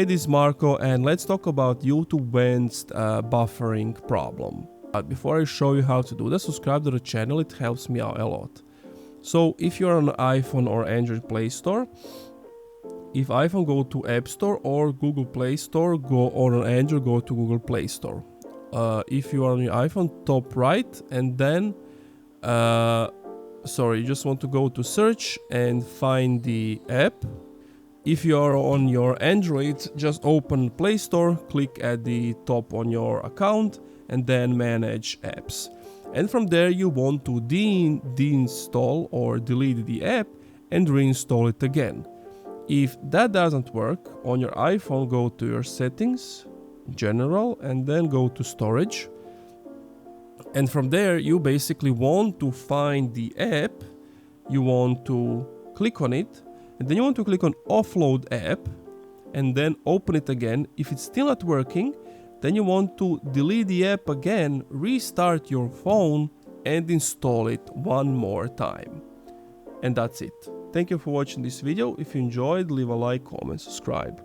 This is Marco, and let's talk about YouTube Vanced buffering problem. But before I show you how to do that, subscribe to the channel, it helps me out a lot. So if you're on iPhone or Android Play Store, if iPhone, go to App Store, or Google Play Store, or on Android, go to Google Play Store. If you are on your iPhone, top right, and then you just want to go to search and find the app. If you are on your Android, just open Play Store, click at the top on your account, and then manage apps. And from there you want to deinstall or delete the app and reinstall it again. If that doesn't work, on your iPhone, go to your settings, general, and then go to storage. And from there you basically want to find the app, you want to click on it, and then you want to click on offload app and then open it again. If it's still not working, then you want to delete the app again, restart your phone and install it one more time. And that's it. Thank you for watching this video. If you enjoyed, leave a like, comment, subscribe.